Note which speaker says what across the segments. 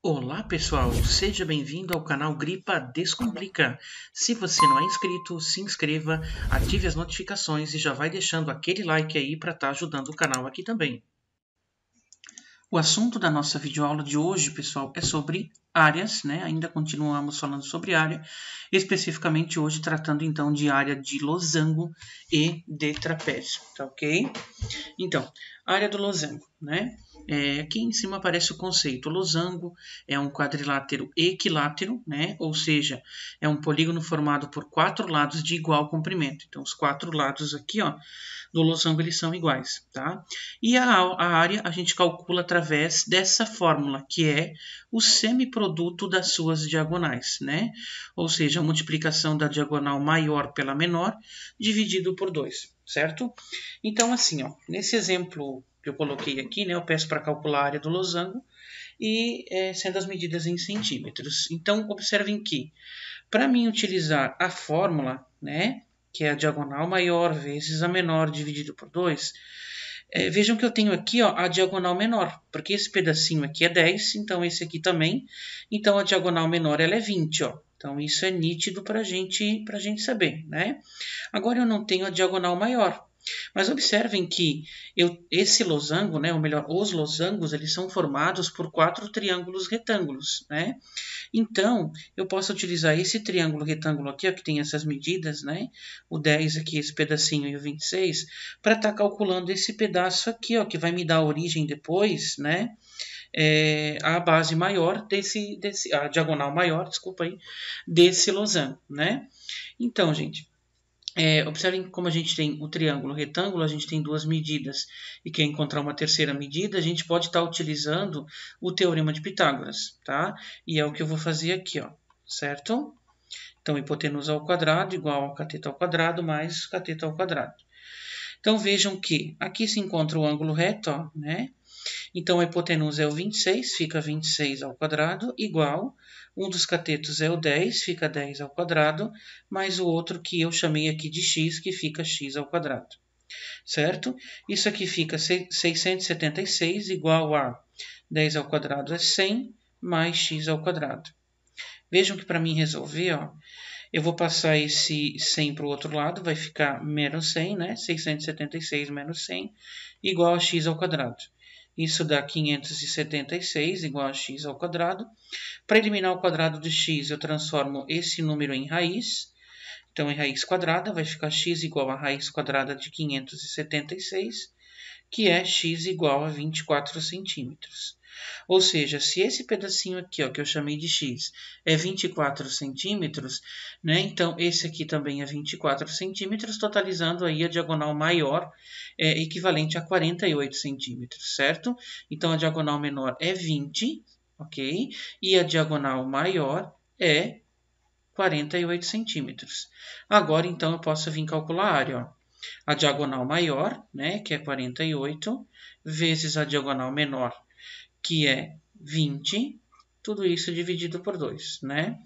Speaker 1: Olá pessoal, seja bem-vindo ao canal Gripa Descomplica. Se você não é inscrito, se inscreva, ative as notificações e já vai deixando aquele like aí para estar ajudando o canal aqui também. O assunto da nossa videoaula de hoje, pessoal, é sobre áreas, né? Ainda continuamos falando sobre área, especificamente hoje tratando então de área de losango e de trapézio, tá ok? Então, área do losango, né? Aqui em cima aparece o conceito. O losango é um quadrilátero equilátero, né? Ou seja, é um polígono formado por 4 lados de igual comprimento. Então, os 4 lados aqui, ó, do losango eles são iguais, tá? E a área a gente calcula através dessa fórmula, que é o semiproduto das suas diagonais, né? Ou seja, a multiplicação da diagonal maior pela menor dividido por 2, certo? Então, assim, ó, nesse exemplo que eu coloquei aqui, né, eu peço para calcular a área do losango e sendo as medidas em centímetros. Então, observem que, para mim utilizar a fórmula, né, que é a diagonal maior vezes a menor dividido por 2, vejam que eu tenho aqui, ó, a diagonal menor, porque esse pedacinho aqui é 10, então esse aqui também. Então, a diagonal menor ela é 20, ó. Então, isso é nítido para a gente saber, né? Agora, eu não tenho a diagonal maior. Mas observem que esse losango, né, ou melhor, os losangos, eles são formados por 4 triângulos retângulos, né? Então, eu posso utilizar esse triângulo retângulo aqui, ó, que tem essas medidas, né? O 10 aqui, esse pedacinho, e o 26, para estar calculando esse pedaço aqui, ó, que vai me dar a origem depois, né? A base maior a diagonal maior, desculpa aí, desse losango, né? Então, gente, observem como a gente tem o triângulo retângulo, a gente tem duas medidas e quer encontrar uma terceira medida, a gente pode estar utilizando o teorema de Pitágoras, tá? E é o que eu vou fazer aqui, ó, certo? Então, hipotenusa ao quadrado igual ao cateto ao quadrado mais cateto ao quadrado. Então, vejam que aqui se encontra o ângulo reto, ó, né? Então, a hipotenusa é o 26, fica 26 ao quadrado, igual, um dos catetos é o 10, fica 10 ao quadrado, mais o outro que eu chamei aqui de x, que fica x ao quadrado, certo? Isso aqui fica 676, igual a 10 ao quadrado é 100, mais x ao quadrado. Vejam que para mim resolver, ó, eu vou passar esse 100 para o outro lado, vai ficar menos 100, né? 676 menos 100, igual a x ao quadrado. Isso dá 576 igual a x ao quadrado. Para eliminar o quadrado de x, eu transformo esse número em raiz. Então, em raiz quadrada, vai ficar x igual a raiz quadrada de 576, que é x igual a 24 centímetros. Ou seja, se esse pedacinho aqui, ó, que eu chamei de x, é 24 centímetros, né? Então, esse aqui também é 24 centímetros, totalizando aí a diagonal maior, equivalente a 48 centímetros, certo? Então, a diagonal menor é 20, ok? E a diagonal maior é 48 centímetros. Agora, então, eu posso vir calcular a área, ó. A diagonal maior, né, que é 48, vezes a diagonal menor, que é 20, tudo isso dividido por 2, né?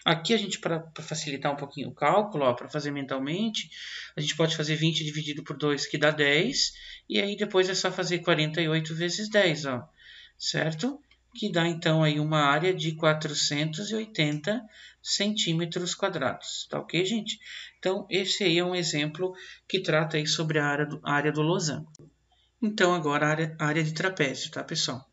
Speaker 1: Aqui a gente, para facilitar um pouquinho o cálculo, para fazer mentalmente, a gente pode fazer 20 dividido por 2, que dá 10, e aí depois é só fazer 48 vezes 10, ó, certo? Que dá então aí uma área de 480 centímetros quadrados, tá ok, gente? Então, esse aí é um exemplo que trata aí sobre a área do losango. Então, agora a área de trapézio, tá, pessoal?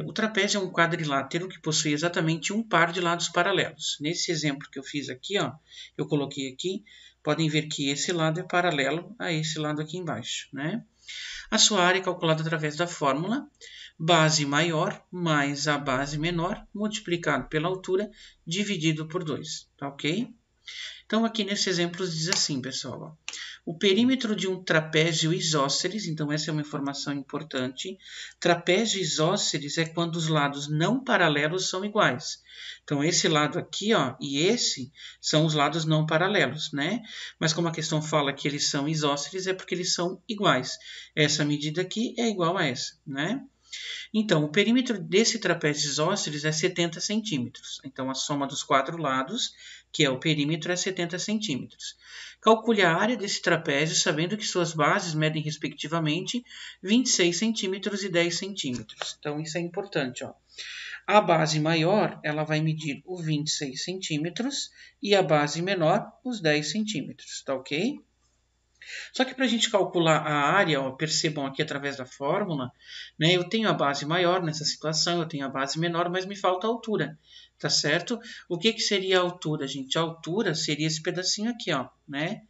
Speaker 1: O trapézio é um quadrilátero que possui exatamente um par de lados paralelos. Nesse exemplo que eu fiz aqui, ó, eu coloquei aqui, podem ver que esse lado é paralelo a esse lado aqui embaixo, né? A sua área é calculada através da fórmula base maior mais a base menor multiplicado pela altura dividido por 2, tá ok? Então, aqui nesse exemplo diz assim, pessoal, ó, o perímetro de um trapézio isósceles, então essa é uma informação importante. Trapézio isósceles é quando os lados não paralelos são iguais. Então, esse lado aqui, ó, e esse são os lados não paralelos, né? Mas como a questão fala que eles são isósceles, é porque eles são iguais. Essa medida aqui é igual a essa, né? Então, o perímetro desse trapézio isósceles é 70 centímetros. Então, a soma dos quatro lados, que é o perímetro, é 70 centímetros. Calcule a área desse trapézio, sabendo que suas bases medem, respectivamente, 26 centímetros e 10 centímetros. Então, isso é importante, ó. A base maior, ela vai medir os 26 centímetros e a base menor, os 10 centímetros, tá ok? Só que para a gente calcular a área, ó, percebam aqui através da fórmula, né, eu tenho a base maior nessa situação, eu tenho a base menor, mas me falta a altura, tá certo? O que seria a altura, gente? A altura seria esse pedacinho aqui, ó, né?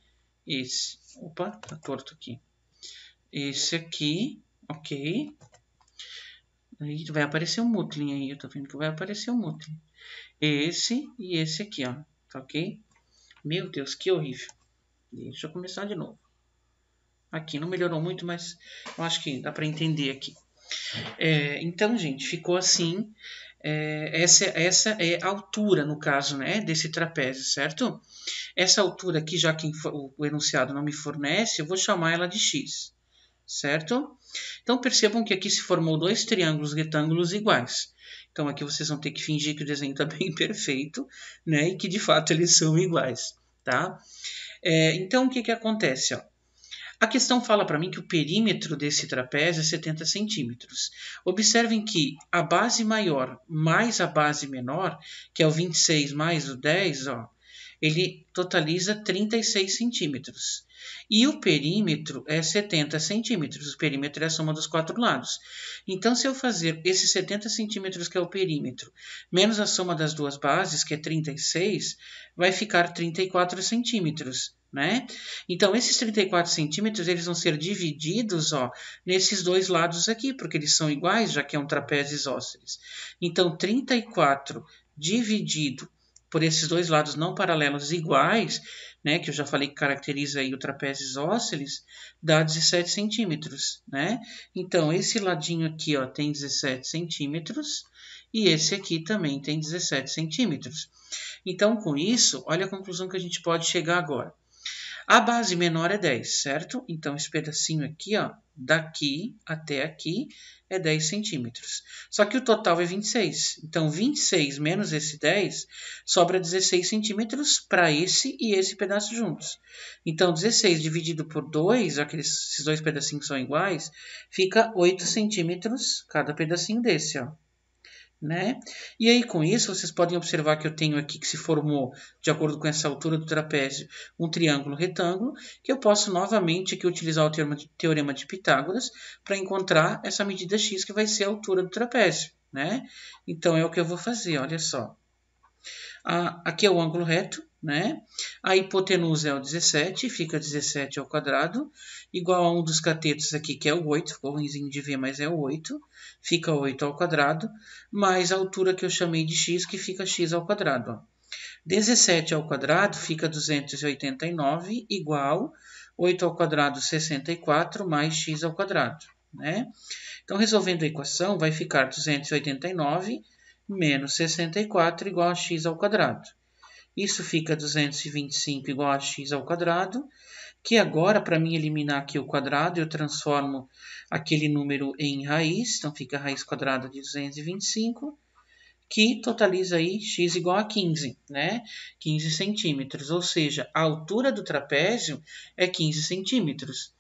Speaker 1: Esse. Opa, tá torto aqui. Esse aqui, ok. Aí vai aparecer um mutlin aí, eu tô vendo que vai aparecer um mutlin. Esse e esse aqui, ó, tá ok? Meu Deus, que horrível. Deixa eu começar de novo. Aqui não melhorou muito, mas eu acho que dá para entender aqui. Então, gente, ficou assim. Essa é a altura, no caso, né, desse trapézio, certo? Essa altura aqui, já que o enunciado não me fornece, eu vou chamar ela de x, certo? Então, percebam que aqui se formou dois triângulos retângulos iguais. Então, aqui vocês vão ter que fingir que o desenho está bem perfeito, né, e que, de fato, eles são iguais, tá? Então, o que acontece, ó? A questão fala para mim que o perímetro desse trapézio é 70 centímetros. Observem que a base maior mais a base menor, que é o 26 mais o 10, ó, ele totaliza 36 centímetros. E o perímetro é 70 centímetros. O perímetro é a soma dos quatro lados. Então, se eu fazer esses 70 centímetros, que é o perímetro, menos a soma das duas bases, que é 36, vai ficar 34 centímetros. Né? Então, esses 34 centímetros eles vão ser divididos, ó, nesses dois lados aqui, porque eles são iguais, já que é um trapézio isósceles. Então, 34 dividido por esses dois lados não paralelos iguais, né, que eu já falei que caracteriza aí o trapézio isósceles, dá 17 centímetros. Né? Então, esse ladinho aqui, ó, tem 17 centímetros e esse aqui também tem 17 centímetros. Então, com isso, olha a conclusão que a gente pode chegar agora. A base menor é 10, certo? Então, esse pedacinho aqui, ó, daqui até aqui, é 10 centímetros. Só que o total é 26. Então, 26 menos esse 10, sobra 16 centímetros para esse e esse pedaço juntos. Então, 16 dividido por 2, já que esses dois pedacinhos são iguais, fica 8 centímetros cada pedacinho desse, ó. Né? E aí, com isso, vocês podem observar que eu tenho aqui que se formou, de acordo com essa altura do trapézio, um triângulo retângulo, que eu posso novamente aqui utilizar o teorema de Pitágoras para encontrar essa medida x, que vai ser a altura do trapézio. Né? Então, é o que eu vou fazer, olha só. Aqui é o ângulo reto, né? A hipotenusa é o 17, fica 17 ao quadrado, igual a um dos catetos aqui, que é o 8, ficou ruimzinho de ver, mas é o 8, fica 8 ao quadrado, mais a altura que eu chamei de x, que fica x ao quadrado. Ó. 17 ao quadrado fica 289, igual 8 ao quadrado, 64, mais x ao quadrado. Né? Então, resolvendo a equação, vai ficar 289 menos 64 igual a x ao quadrado. Isso fica 225 igual a x ao quadrado, que agora, para mim eliminar aqui o quadrado, eu transformo aquele número em raiz, então fica a raiz quadrada de 225, que totaliza aí x igual a 15, né? 15 centímetros, ou seja, a altura do trapézio é 15 centímetros.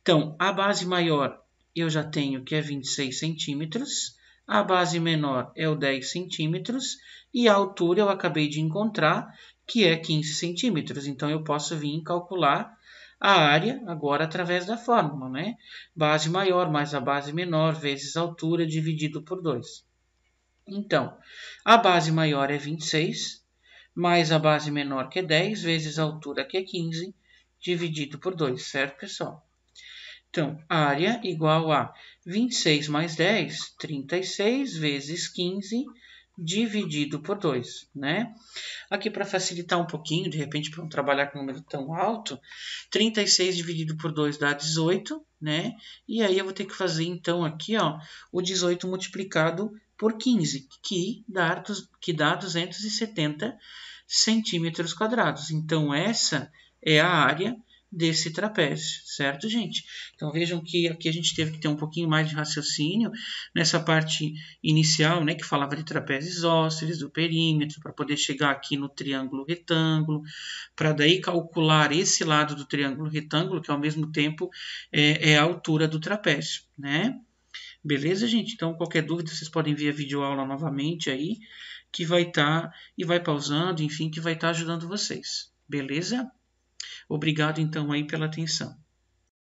Speaker 1: Então, a base maior eu já tenho que é 26 centímetros, a base menor é o 10 centímetros e a altura eu acabei de encontrar, que é 15 centímetros. Então, eu posso vir calcular a área agora através da fórmula, né? Base maior mais a base menor vezes a altura dividido por 2. Então, a base maior é 26, mais a base menor, que é 10, vezes a altura, que é 15, dividido por 2, certo, pessoal? Então, área igual a 26 mais 10, 36, vezes 15, dividido por 2, né? Aqui, para facilitar um pouquinho, de repente, para não trabalhar com um número tão alto, 36 dividido por 2 dá 18, né? E aí eu vou ter que fazer, então, aqui, ó, o 18 multiplicado por 15, que dá 270 centímetros quadrados. Então, essa é a área desse trapézio, certo, gente? Então vejam que aqui a gente teve que ter um pouquinho mais de raciocínio nessa parte inicial, né, que falava de trapézio isósceles, do perímetro, para poder chegar aqui no triângulo retângulo, para daí calcular esse lado do triângulo retângulo, que ao mesmo tempo é a altura do trapézio, né? Beleza, gente? Então, qualquer dúvida, vocês podem ver a videoaula novamente aí, que vai estar, e vai pausando, enfim, que vai estar ajudando vocês. Beleza? Obrigado, então, aí pela atenção.